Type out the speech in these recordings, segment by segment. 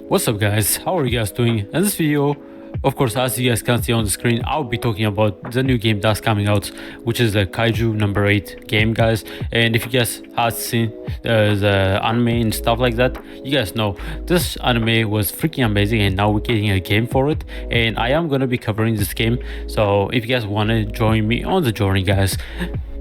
What's up guys, how are you guys doing? In this video, of course, as you guys can see on the screen, I'll be talking about the new game that's coming out, which is the Kaiju number 8 game, guys. And if you guys have seen the anime and stuff like that, you guys know this anime was freaking amazing, and now we're getting a game for it, and I am gonna be covering this game. So if you guys want to join me on the journey, guys,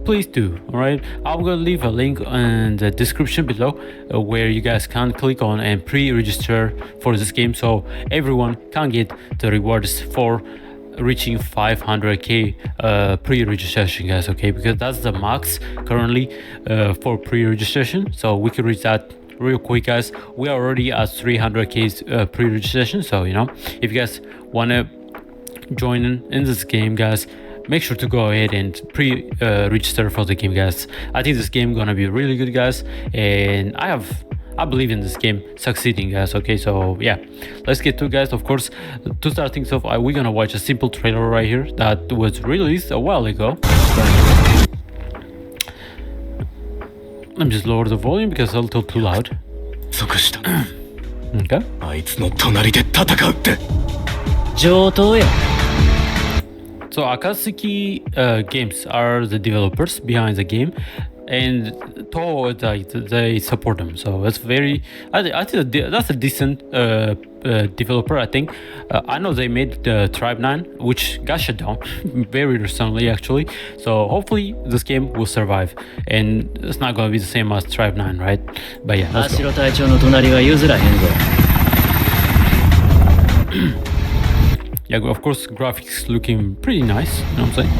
please do. All right, I'm gonna leave a link in the description below where you guys can click on and pre-register for this game, so everyone can get the rewards for reaching 500k pre-registration, guys. Okay, because that's the max currently for pre-registration, so we can reach that real quick, guys. We are already at 300k pre-registration, so you know, if you guys want to join in this game, guys, make sure to go ahead and pre-register for the game, guys. I think this game gonna be really good, guys, and I believe in this game succeeding, guys. Okay, so yeah, let's get to it, guys. Of course, to start things off, we're gonna watch a simple trailer right here that was released a while ago. Let me just lower the volume because it's a little too loud. Okay. So Akatsuki Games are the developers behind the game, and Toho, they support them. So it's very, I think that's a decent developer. I think I know they made the Tribe 9, which got shut down very recently, actually. So hopefully this game will survive, and it's not gonna be the same as Tribe 9, right? But yeah, let's go. Yeah, of course, graphics looking pretty nice, you know what I'm saying?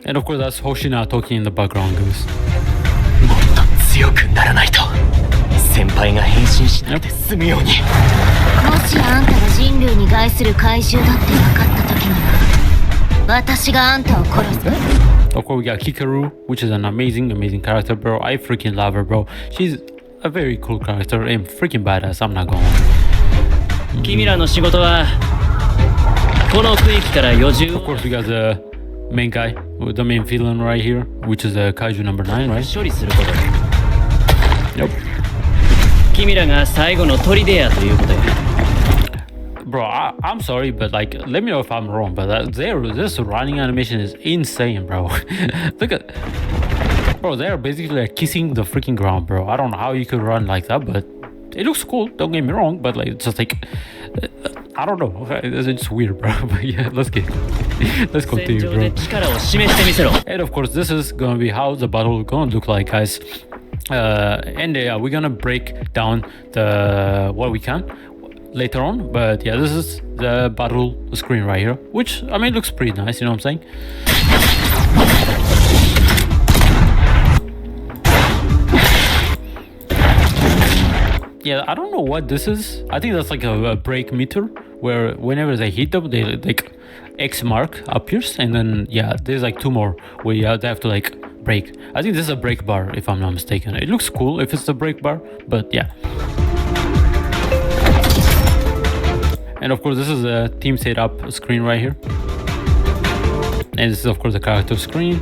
And of course, that's Hoshina talking in the background, guys. Of course, we got Kikaru, which is an amazing character, bro. I freaking love her, bro. She's a very cool character and freaking badass, I'm not gonna lie. Of course, we got the main guy, the main villain right here, which is the Kaiju number 9, right? Yep. Bro, I'm sorry, but like, let me know if I'm wrong, but this running animation is insane, bro. Look at, bro, they're basically like kissing the freaking ground, bro. I don't know how you could run like that, but it looks cool, don't get me wrong, but like, it's just like, I don't know, it's just weird, bro. But yeah, let's continue, bro. And of course, this is gonna be how the battle is gonna look like, guys. And we're gonna break down what we can later on, but yeah, this is the battle screen right here, which, I mean, looks pretty nice, you know what I'm saying? Yeah, I don't know what this is. I think that's like a break meter, where whenever they hit them, they like X mark appears, and then yeah, there's like 2 more where they have to like break. I think this is a break bar, if I'm not mistaken. It looks cool if it's a break bar, but yeah. And of course, this is a team setup screen right here, and this is of course the character screen.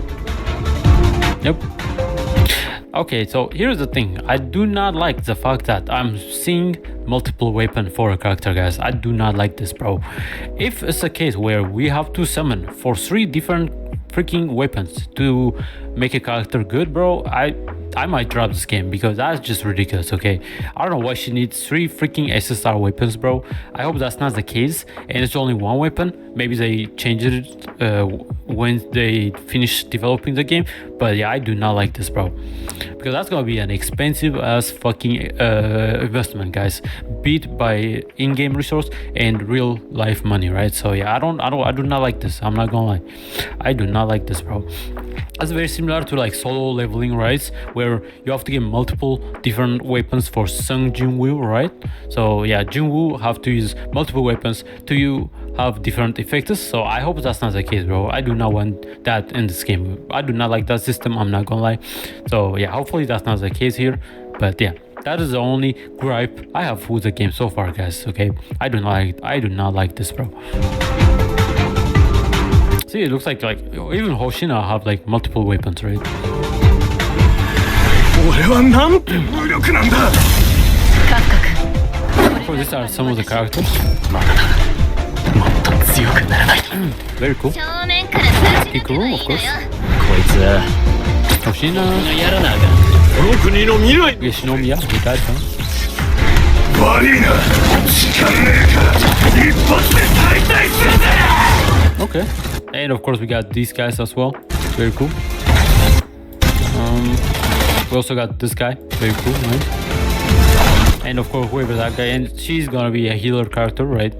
Yep. Okay, so here's the thing. I do not like the fact that I'm seeing multiple weapons for a character, guys. I do not like this, bro. If it's a case where we have to summon for 3 different freaking weapons to make a character good, bro, I might drop this game, because that's just ridiculous. Okay, I don't know why she needs 3 freaking SSR weapons, bro. I hope that's not the case and it's only 1 weapon. Maybe they changed it when they finish developing the game, but yeah, I do not like this, bro, because that's gonna be an expensive as fucking investment, guys, beat by in-game resource and real life money, right? So yeah, I do not like this. I'm not gonna lie, I do not like this, bro. That's very similar to like solo leveling, right, where you have to get multiple different weapons for Sung Jinwoo, right? So yeah, Jinwoo have to use multiple weapons to have different effects. So I hope that's not the case, bro. I do not want that in this game. I do not like that system, I'm not gonna lie. So yeah, hopefully that's not the case here. But yeah, that is the only gripe I have with the game so far, guys. Okay, I do not like this, bro. See, it looks like even Hoshina have like multiple weapons, right? 俺はなんて無力なんだ。カフカ君 Of course, these are some of the characters. まだだ。もっと強くならないと。 Very cool. 正面から通じなければいいのよ こいつは Hoshina. やらなあかん。この国の未来。 Yoshinomiya. We got them. 悪いな。時間ねえから一発で解体するぜ。 Okay. And of course, we got these guys as well. Very cool. We also got this guy. Very cool, right? And of course, whoever that guy, and she's gonna be a healer character, right?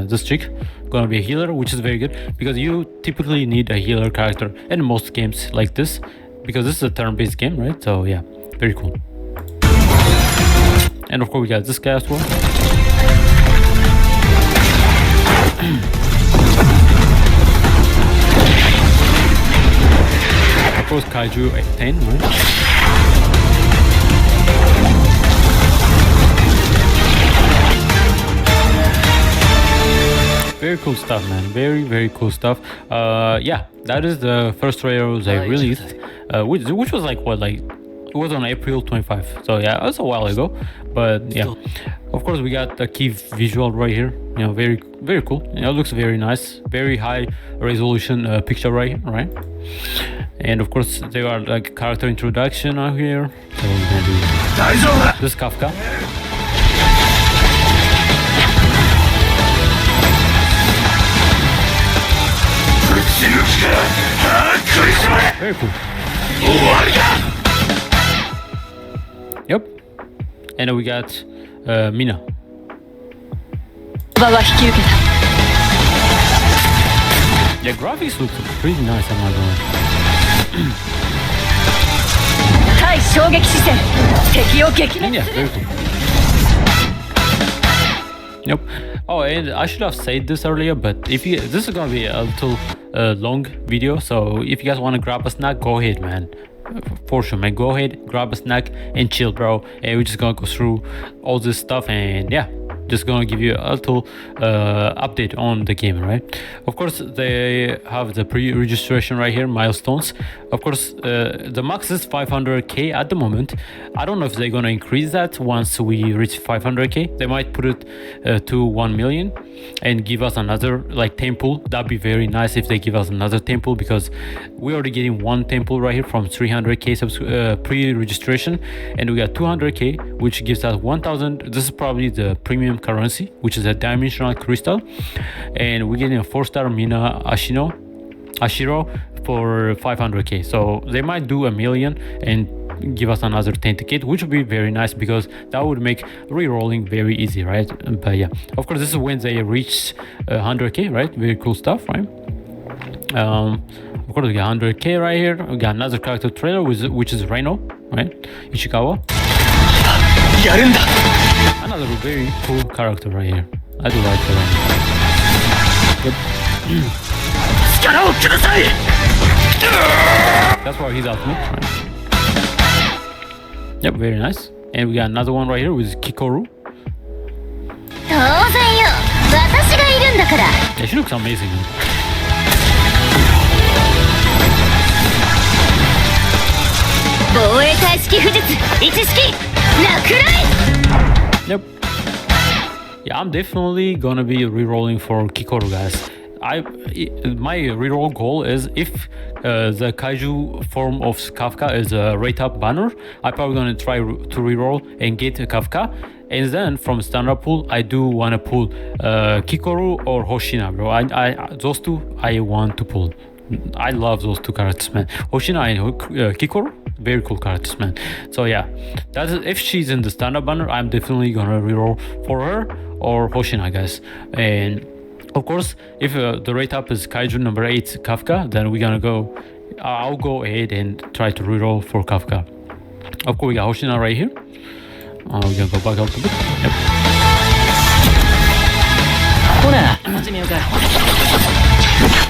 This chick gonna be a healer, which is very good because you typically need a healer character in most games like this because this is a turn-based game, right? So yeah, very cool. And of course, we got this guy as well. Of course, Kaiju 10, right? Very cool stuff, man. Very, very cool stuff. Yeah, that is the first trailer they released, which was like what, like it was on April 25. So yeah, that's a while ago. But yeah, of course we got the key visual right here. You know, very, very cool. You know, it looks very nice. Very high resolution picture right here, right? And of course there are like character introduction out here. So we're gonna do this Kafka. Very cool. Yep. And then we got Mina. 場は引き受けた Yeah, graphics look pretty nice, I'm not gonna. 対衝撃視線敵を撃 And 滅 yeah, す very る cool. Yep. Oh, and I should have said this earlier, but if you, this is gonna be a little long video, so if you guys want to grab a snack, go ahead, man. For sure, man. Go ahead, grab a snack and chill, bro. And we're just gonna go through all this stuff, and yeah, just gonna give you a little update on the game, right? Of course, they have the pre-registration right here, milestones. Of course, the max is 500k at the moment. I don't know if they're gonna increase that once we reach 500k. They might put it to 1 million and give us another like temple. That'd be very nice if they give us another temple, because we're already getting one temple right here from 300k pre-registration, and we got 200k, which gives us 1000. This is probably the premium currency, which is a dimensional crystal, and we're getting a 4-star Mina Ashiro for 500k. So they might do 1 million and give us another 10 ticket, which would be very nice because that would make re-rolling very easy, right? But yeah, of course, this is when they reach 100k, right? Very cool stuff, right? Of course, we got 100k right here. We got another character trailer, which is Reno, right? Ishikawa. やるんだ。 Another very cool character right here. I do like the Reno. Yep. 力をください。 That's why he's ultimate, right? Yep, very nice. And we got another one right here with Kikoru. 当然よ私がいるんだから Yeah, she looks amazing. 防衛隊式符術一式落雷 Yep. Yeah, I'm definitely gonna be re-rolling for Kikoru, guys. My reroll goal is if the Kaiju form of Kafka is a rate up banner, I'm probably gonna try to reroll and get a Kafka, and then from standard pool I do wanna pull Kikoru or Hoshina, bro. I those two I want to pull. I love those two characters, man. Hoshina and Kikoru, very cool characters, man. So yeah, that's if she's in the standard banner, I'm definitely gonna reroll for her or Hoshina, guys. And of course, if the rate up is Kaiju number 8 Kafka, then we're gonna go. I'll go ahead and try to reroll for Kafka. Of course, we got Hoshina right here. We're gonna go back up a bit. Yep. ほら、始めようか。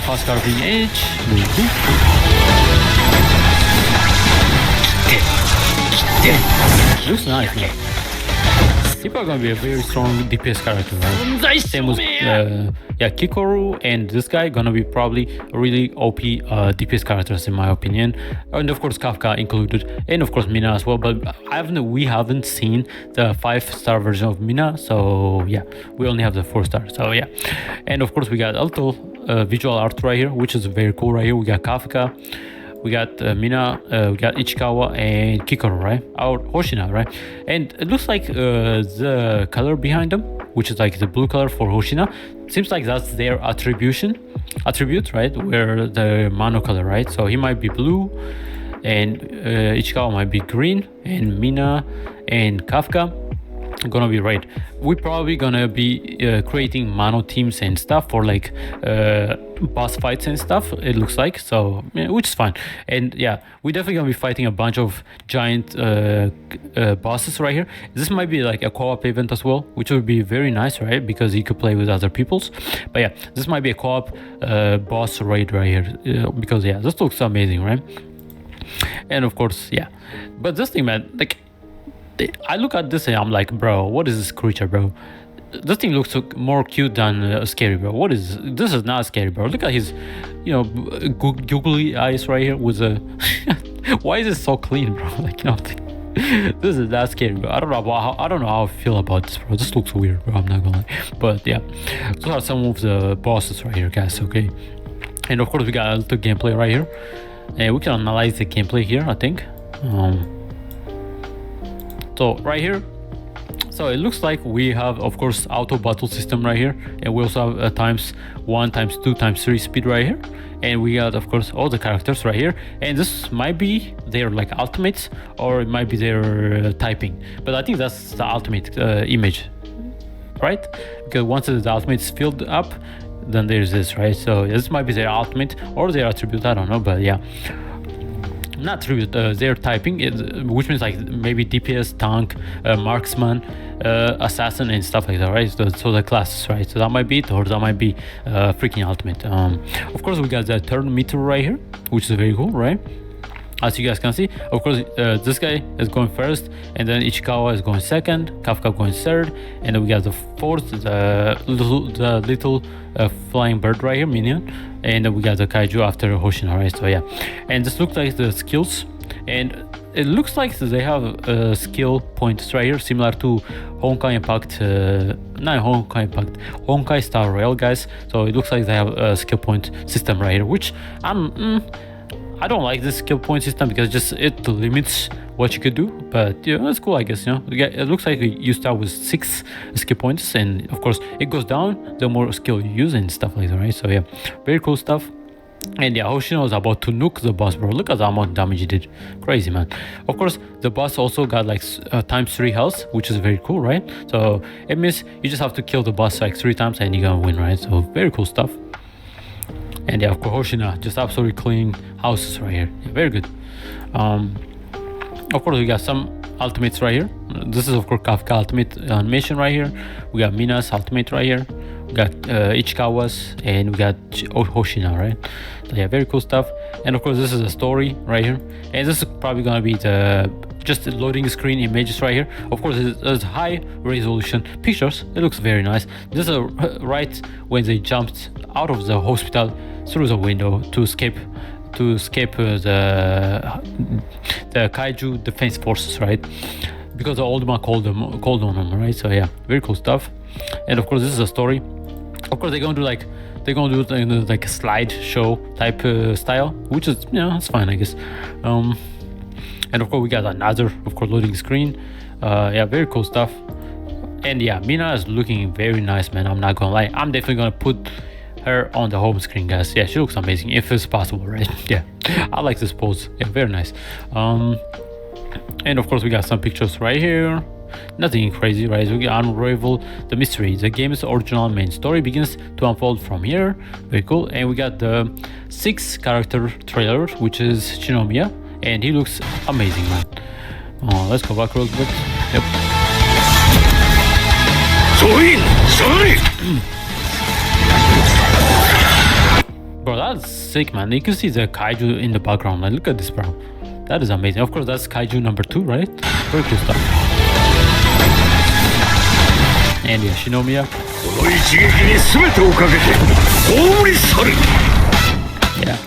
Fast carving edge. Very cool. Looks nice, man. he's probably gonna be a very strong DPS character, right? Same with yeah, Kikoru and this guy gonna be probably really OP DPS characters in my opinion, and of course Kafka included, and of course Mina as well. But we haven't seen the 5-star version of Mina, so yeah, we only have the 4-star. So yeah, and of course we got a little visual art right here, which is very cool right here. We got Kafka. We got Mina, we got Ichikawa and Kikoru, right? Or Hoshina, right? And it looks like the color behind them, which is like the blue color for Hoshina, seems like that's their attribute, right? Where the mono color, right? So he might be blue, and Ichikawa might be green, and Mina and Kafka gonna be red. We're probably gonna be creating mono teams and stuff for like boss fights and stuff, it looks like, so yeah, which is fine. And yeah, we're definitely gonna be fighting a bunch of giant bosses right here. This might be like a co-op event as well, which would be very nice, right? Because you could play with other peoples. But yeah, this might be a co-op boss raid right here, because yeah, this looks amazing, right? And of course, yeah, but this thing, man, like I look at this and I'm like, bro, what is this creature, bro? This thing looks more cute than scary, bro. What is this? This is not scary, bro. Look at his, you know, googly eyes right here with a. Why is it so clean, bro? Like, you know, this is not scary, bro. I don't know how I feel about this, bro. This looks weird, bro. I'm not gonna lie, but yeah, those are some of the bosses right here, guys. Okay, and of course we got a little gameplay right here, and we can analyze the gameplay here, I think. So right here, so it looks like we have, of course, auto battle system right here, and we also have ×1, ×2, ×3 speed right here, and we got, of course, all the characters right here, and this might be their like ultimates, or it might be their typing, but I think that's the ultimate image, right? Because once the ultimate is filled up, then there's this, right? So this might be their ultimate or their attribute, I don't know, but yeah. Not tribute, their typing, which means like maybe DPS, tank, marksman, assassin, and stuff like that, right? So the classes, right? So that might be it, or that might be freaking ultimate. Of course, we got the turn meter right here, which is very cool, right? As you guys can see, of course, this guy is going first, and then Ichikawa is going second, Kafka going third, and then we got the fourth, the little flying bird right here, minion, and then we got the Kaiju after Hoshina, right? So yeah, and this looks like the skills, and it looks like they have skill points right here, similar to Honkai Impact, not Honkai Impact, Honkai Star Rail, guys. So it looks like they have a skill point system right here, which I don't like this skill point system because just it limits what you could do, but yeah, that's cool, I guess. You know, it looks like you start with 6 skill points, and of course it goes down the more skill you use and stuff like that, right? So yeah, very cool stuff. And yeah, Hoshino is about to nuke the boss, bro. Look at the amount of damage he did. Crazy, man. Of course, the boss also got like ×3 health, which is very cool, right? So it means you just have to kill the boss like 3 times and you're gonna win, right? So very cool stuff. And yeah, of course, Hoshina just absolutely cleaning houses right here. Yeah, very good. Of course, we got some ultimates right here. This is, of course, Kafka ultimate animation right here. We got Mina's ultimate right here. We got Ichikawa's, and we got Hoshina, right? So yeah, very cool stuff. And of course, this is a story right here. And this is probably gonna be the just loading screen images right here. Of course, there's high resolution pictures. It looks very nice. This is right when they jumped out of the hospital through the window to escape the Kaiju defense forces, right? Because the old man called on them, right? So yeah, very cool stuff. And of course, this is a story. Of course, they're gonna do like a slideshow type style, which is, you know, it's fine, I guess. And of course, we got another, of course, loading screen. Yeah, very cool stuff. And yeah, Mina is looking very nice, man. I'm not gonna lie. I'm definitely gonna put her on the home screen, guys. Yeah, she looks amazing if it's possible, right? Yeah, I like this pose. Yeah, very nice. And of course, we got some pictures right here. Nothing crazy, right? We can unravel the mystery. The game's original main story begins to unfold from here. Very cool. And we got the 6 character trailer, which is Shinomiya, and he looks amazing, man. Let's go back real quick. Yep. Bro, that's sick, man. You can see the Kaiju in the background. Like, look at this, bro. That is amazing. Of course, that's Kaiju number 2, right? Very cool stuff. And yeah, Shinomiya. この一撃に全てをかけて葬り去る Yeah,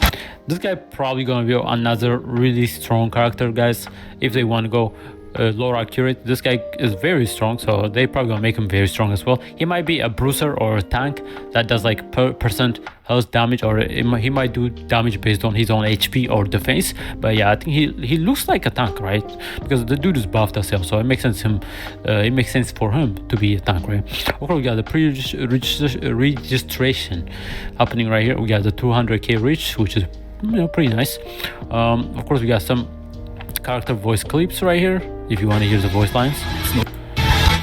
this guy probably gonna be another really strong character, guys. If they want to go lore accurate, this guy is very strong, so they probably gonna make him very strong as well. He might be a bruiser or a tank that does like percent health damage, or he might do damage based on his own HP or defense. But yeah, I think he looks like a tank, right? Because the dude is buffed as hell, so it makes sense for him to be a tank, right? Okay, we got the pre-registration happening right here. We got the 200k reach, which is pretty nice. Of course, we got some character voice clips right here if you want to hear the voice lines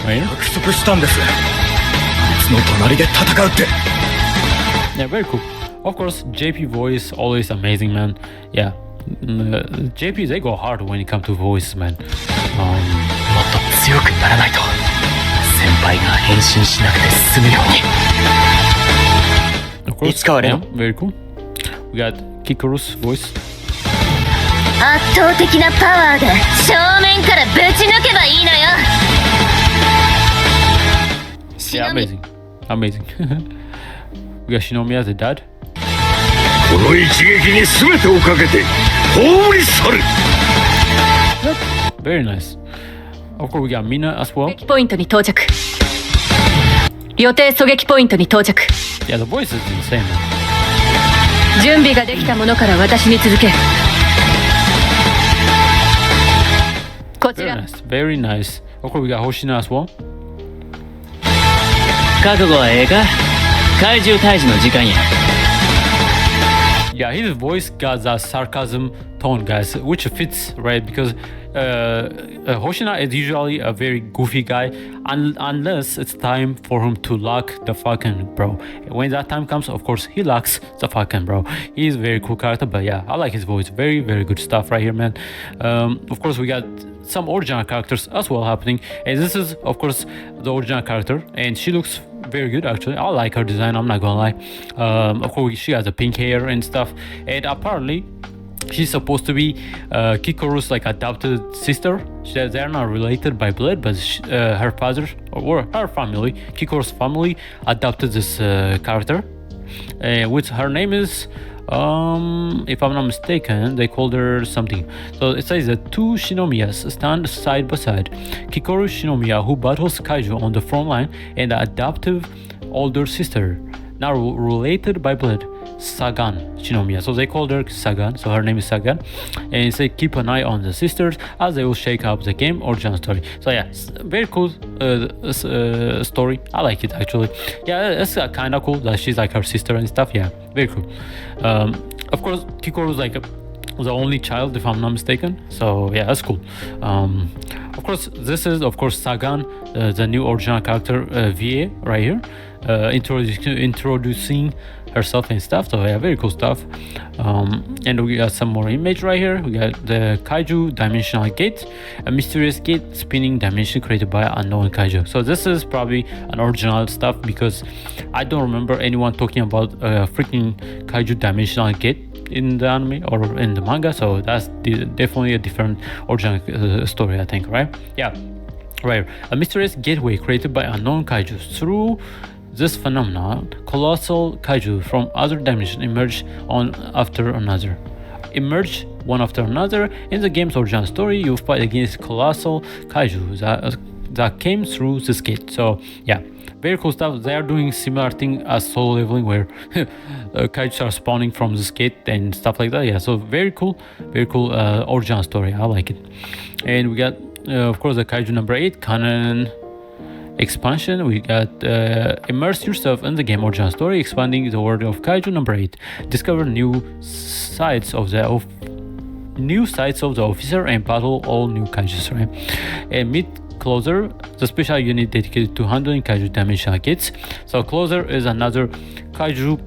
right here. 約束したんですあいつの隣で戦うって Yeah, very cool. Of course, JP voice always amazing, man. Yeah, JP they go hard when it comes to voice, man. もっと強くならないと先輩が変身しなくて済むように Of course, いつ変わるの yeah, very cool. We got Kikuru's voice. 圧倒的なパワーで正面からぶち抜けばいいのよ Yeah, amazing, amazing. We got Shinomiya as a dad. この一撃に全てをかけて葬り去る Very nice. Of course, we got Mina as well. ポイントに到着予定狙撃ポイントに到着 Yeah, the voice is insane, man. 準備ができたものから私に続けこち Very ら nice, very nice. Of course, we got Hoshina as well. 覚悟はええか怪獣退治の時間や Yeah, his voice got that sarcasm tone, guys, which fits, right? Because Hoshina is usually a very goofy guy, unless it's time for him to lock the fucking bro. When that time comes, of course, he locks the fucking bro. He's a very cool character, but yeah, I like his voice. Very, very good stuff right here, man. Of course, we got some original characters as well happening, and this is, of course, the original character, and she looks very good actually. I like her design, I'm not gonna lie. Of course, she has a pink hair and stuff, and apparently she's supposed to be Kikuru's like adopted sister. They're not related by blood, but her father or her family, Kikuru's family, adopted this character, which her name is if I'm not mistaken, they called her something. So it says that two Shinomiyas stand side by side. Kikoru Shinomiya, who battles Kaiju on the front line, and the adoptive older sister, now related by blood, Sagan Shinomiya. So they called her Sagan, so her name is Sagan. And it says keep an eye on the sisters as they will shake up the game or John story. So yeah, very cool story. I like it actually. Yeah, it's kind of cool that she's like her sister and stuff. Yeah, very cool. Of course, Kikoru is like the only child, if I'm not mistaken. So yeah, that's cool. Of course, this is of course Sagan, the new original character VA right here, introducing herself and stuff. So yeah, very cool stuff. And we got some more image right here. We got the Kaiju dimensional gate, a mysterious gate spinning dimension created by unknown Kaiju. So this is probably an original stuff because I don't remember anyone talking about freaking Kaiju dimensional gate in the anime or in the manga. So that's definitely a different original story, I think, right? Yeah, right. A mysterious gateway created by unknown Kaiju. Through this phenomenon, colossal Kaiju from other dimensions emerge one after another. One after another. In the game's original story, you fight against colossal Kaiju that came through this gate. So yeah, very cool stuff. They are doing similar thing as solo leveling where Kaiju are spawning from this gate and stuff like that. Yeah, so very cool original story. I like it. And we got of course the Kaiju number 8 canon expansion. We got immerse yourself in the game original story, expanding the world of Kaiju number 8. Discover new sides of the officer and battle all new Kaijus, right? And meet Closer, the special unit dedicated to handling Kaiju dimensional gates. So Closer is another Kaiju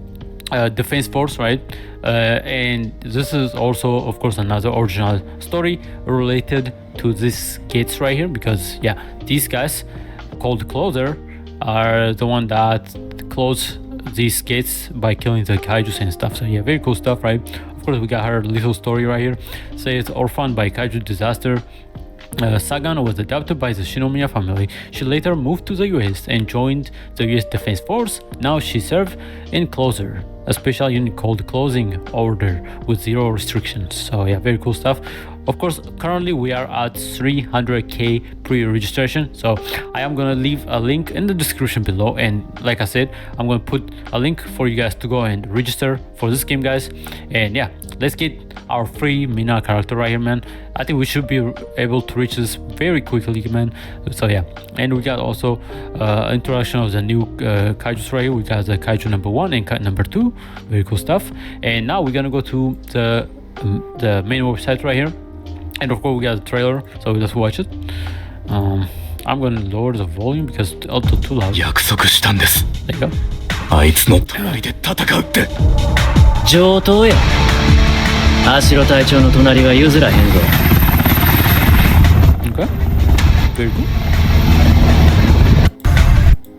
defense force, right? And this is also of course another original story related to these gates right here, because yeah, these guys called Closer are the one that close these gates by killing the Kaijus and stuff. So yeah, very cool stuff, right? Of course, we got her little story right here. Says orphaned by Kaiju disaster, Sagan was adopted by the Shinomiya family. She later moved to the US and joined the US Defense Force. Now she serves in Closer, a special unit called Closing Order with 0 restrictions. So yeah, very cool stuff. Of course, currently we are at 300k pre-registration, so I am gonna leave a link in the description below, and like I said, I'm gonna put a link for you guys to go and register for this game, guys. And yeah, let's get our free Mina character right here, man. I think we should be able to reach this very quickly, man. So yeah, and we got also introduction of the new kaijus right here. We got the kaiju number 1 and number 2, very cool stuff. And now we're gonna go to the main website right here. And of course we got the trailer, so let's watch it. I'm gonna lower the volume because it's also too loud. 約束したんです There you go. あいつの隣で戦うって 上等や。アシロ隊長の隣は譲らへんぞ。 Okay. Very cool.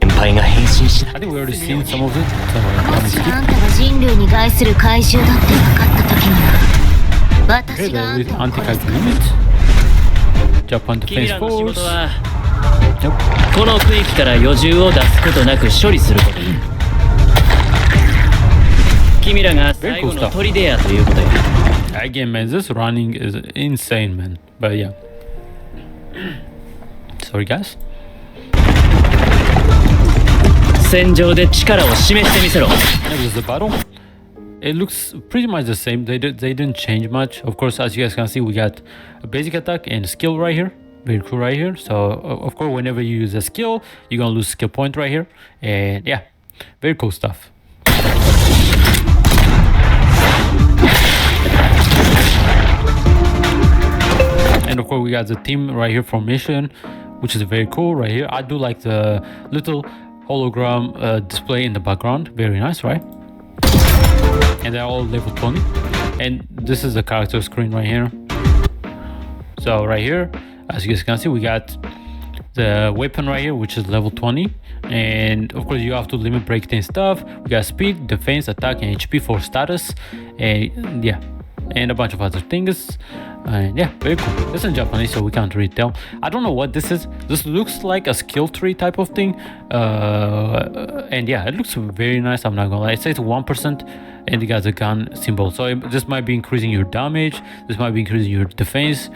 先輩が変身しな I think we already seen some of it. So, もしあんたが人類に害する怪獣だって分かった時には okay, 私があん the たを殺 anti-kaiju すから unit. Japan 君 Defense らの仕 Force. 事は Yep. この区域から余獣を出すことなく処理すること。君らが最後の砦やということや。 Again, man, this running is insane, man. But yeah. Sorry, guys. 戦場で力を示してみせろ。 And it was the battle. It looks pretty much the same. They didn't change much. Of course, as you guys can see, we got a basic attack and skill right here. Very cool right here. So of course, whenever you use a skill, you're gonna lose skill point right here. And yeah, very cool stuff. And of course, we got the team right here formation, which is very cool right here. I do like the little hologram display in the background. Very nice, right? And they're all level 20. And this is the character screen right here. So right here, as you guys can see, we got the weapon right here, which is level 20. And of course, you have to limit break 10 stuff. We got speed, defense, attack, and HP for status. And yeah, and a bunch of other things. And yeah, very cool. It's in Japanese, so we can't really tell. I don't know what this is. This looks like a skill tree type of thing. And yeah, it looks very nice. I'm not gonna lie. It says 1%, and you got the gun symbol. So this might be increasing your damage. This might be increasing your defense.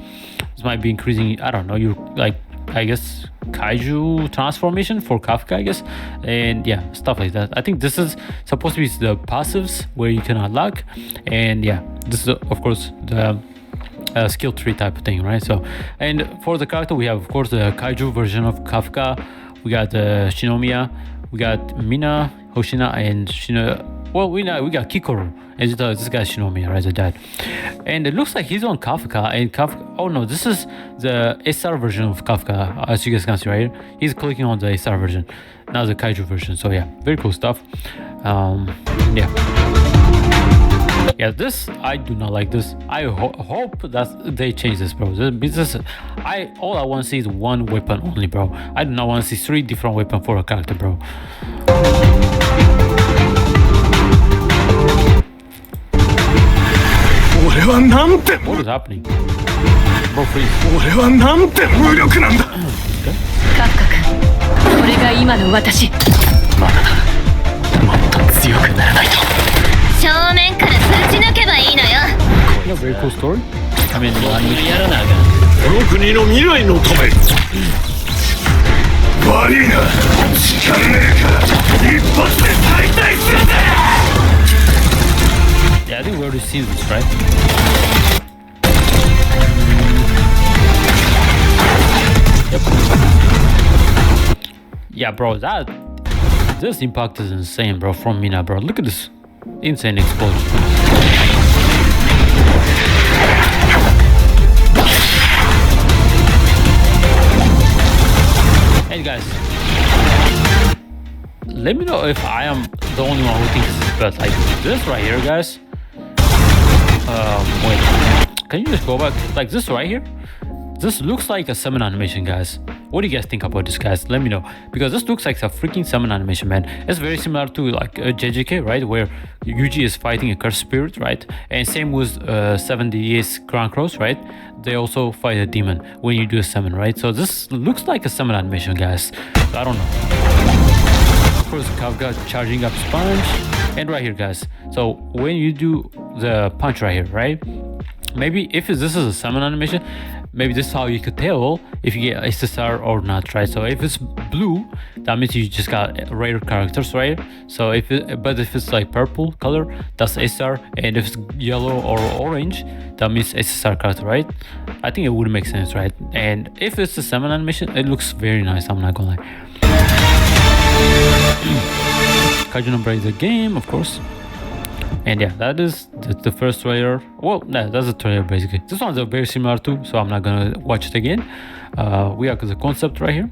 This might be increasing, I don't know, your, like, I guess, kaiju transformation for Kafka, I guess. And yeah, stuff like that. I think this is supposed to be the passives where you can unlock. And yeah, this is of course the skill tree type of thing, right? So, and for the character, we have of course the kaiju version of Kafka. We got Shinomiya, we got Mina, Hoshina, and well, we got Kikoru, and this guy Shinomiya, right? The dad. And it looks like he's on Kafka, and Kafka. Oh no, this is the SR version of Kafka, as you guys can see right here. He's clicking on the SR version, not the kaiju version. So yeah, very cool stuff. Yeah, this I do not like this. I hope that they change this, bro. All I want to see is one weapon only, bro. I do not want to see 3 different weapons for a character, bro. What is happening? Bro, freeze. 俺はなんて無力なんだカフカ君、これが今の私。まだだ。もっと強くならないと。正面からぶち抜けばいいのよ Yeah, very cool story. I mean, やらなあかん。この国の未来のため悪いな時間ねえから一発で解体するぜ yeah, I think we already seen this, right? Yep. Yeah, bro, this impact is insane, bro, from Mina, bro. Look at this insane explosion. Hey guys, let me know if I am the only one who thinks this is bad. Like this right here, guys. Wait, can you just go back? Like this right here? This looks like a 7 animation, guys. What do you guys think about this, guys? Let me know, because this looks like a freaking summon animation, man. It's very similar to like JJK, right, where Yuji is fighting a cursed spirit, right? And same with 70's Crown Cross, right? They also fight a demon when you do a summon, right? So this looks like a summon animation, guys. So I don't know. Of course, Kafka charging up sponge, and right here, guys. So when you do the punch right here, right? Maybe if this is a summon animation, maybe this is how you could tell if you get SSR or not, right? So if it's blue, that means you just got rare characters, right? So if it's like purple color, that's SR, and if it's yellow or orange, that means SSR character, right? I think it would make sense, right? And if it's a summon animation, it looks very nice, I'm not gonna lie. Kaiju number 8 is a game, of course. And yeah, that is the first trailer. Well, no, that's a trailer basically. This one's very similar too, so I'm not gonna watch it again. We have the concept right here,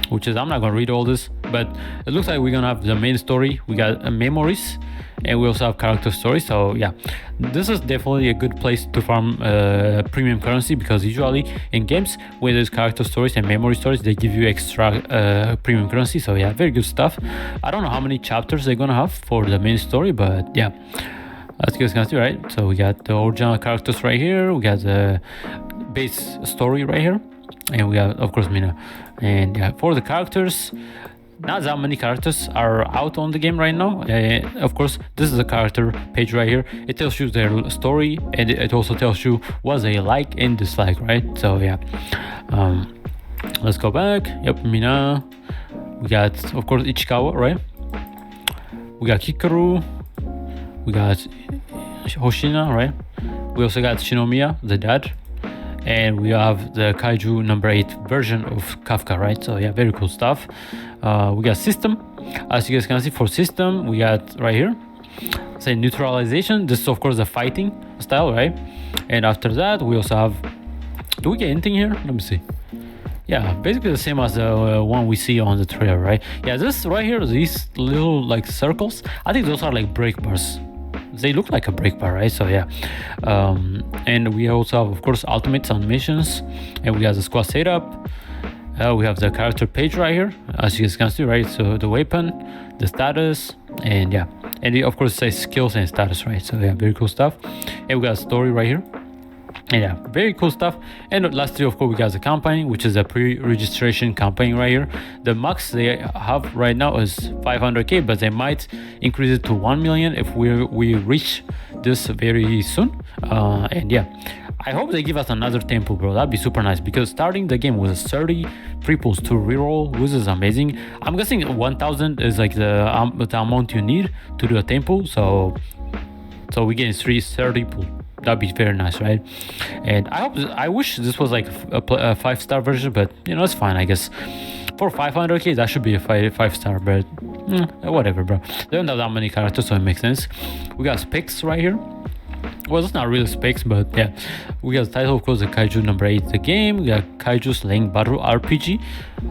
which is, I'm not gonna read all this, but it looks like we're gonna have the main story. We got memories, and we also have character stories. So yeah, this is definitely a good place to farm premium currency, because usually in games where there's character stories and memory stories, they give you extra premium currency. So yeah, very good stuff. I don't know how many chapters they're gonna have for the main story, but yeah, as you guys can see, right? So we got the original characters right here, we got the base story right here, and we got, of course, Mina. And yeah, for the characters, not that many characters are out on the game right now. Of course, this is a character page right here. It tells you their story, and it also tells you what they like and dislike, right? So yeah, let's go back. Yep, Mina. We got, of course, Ichikawa, right? We got Hikaru. We got Hoshina, right? We also got Shinomiya, the dad. And we have the Kaiju number 8 version of Kafka, right? So yeah, very cool stuff. We got system. As you guys can see, for system, we got right here, say neutralization. This is of course the fighting style, right? And after that, we also have, do we get anything here? Let me see. Yeah, basically the same as the one we see on the trailer, right? Yeah, this right here, these little like circles, I think those are like break bars. They look like a break bar, right? So yeah, and we also have, of course, ultimates and missions, and we have the squad setup. We have the character page right here, as you guys can see, right? So the weapon, the status, and yeah, and it, of course, it says skills and status, right? So yeah, very cool stuff. And we got a story right here. And yeah, very cool stuff. And lastly, of course, we got the campaign, which is a pre-registration campaign right here. The max they have right now is 500k, but they might increase it to 1 million if we reach this very soon. And yeah, I hope they give us another temple, bro. That'd be super nice, because starting the game with 30 triples to reroll, which is amazing. I'm guessing 1000 is like the amount you need to do a temple. So we get 30 pull. That'd be very nice, right? And I wish this was like a 5-star version, but you know, it's fine, I guess. For 500k, that should be a 5-star, but whatever, bro. They don't have that many characters, so it makes sense. We got specs right here. Well, it's not really specs, but yeah. We got the title, of course, the Kaiju number 8, the game. We got Kaiju Slaying Battle RPG,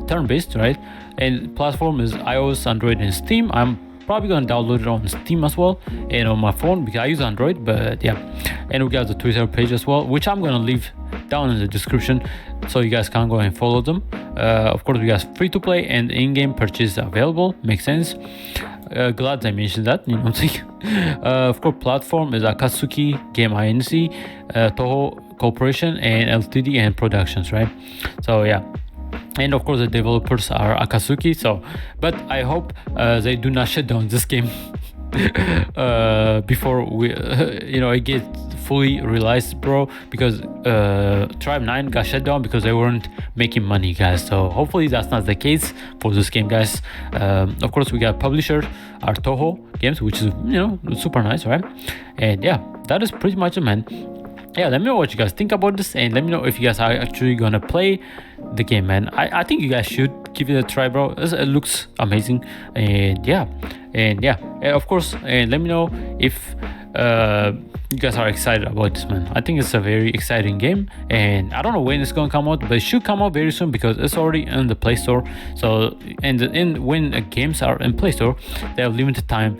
turn-based, right? And platform is iOS, Android, and Steam. I'm probably gonna download it on Steam as well, and on my phone, because I use Android. But yeah, and we got the Twitter page as well, which I'm gonna leave down in the description, so you guys can go and follow them. Of course, we got free to play and in-game purchase available. Makes sense. Glad I mentioned that, you know what I'm saying. Of course, platform is Akatsuki Game Inc., Toho Corporation, and Ltd and Productions, right? So yeah. And of course, the developers are Akatsuki. So, but I hope they do not shut down this game before we, it gets fully realized, bro. Because Tribe 9 got shut down because they weren't making money, guys. So hopefully that's not the case for this game, guys. Of course, we got publisher, our Toho Games, which is super nice, right? And yeah, that is pretty much it, man. Yeah, let me know what you guys think about this, and let me know if you guys are actually gonna play the game, man. I think you guys should give it a try, bro. It looks amazing, and of course, and let me know if you guys are excited about this, man. I think it's a very exciting game, and I don't know when it's gonna come out, but it should come out very soon because it's already in the Play Store. So, when games are in Play Store, they have limited time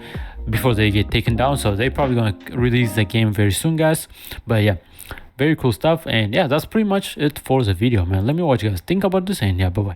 before they get taken down, so they're probably gonna release the game very soon, guys. But yeah, very cool stuff. And yeah, that's pretty much it for the video, man. Let me know what you guys think about this, and yeah, bye bye.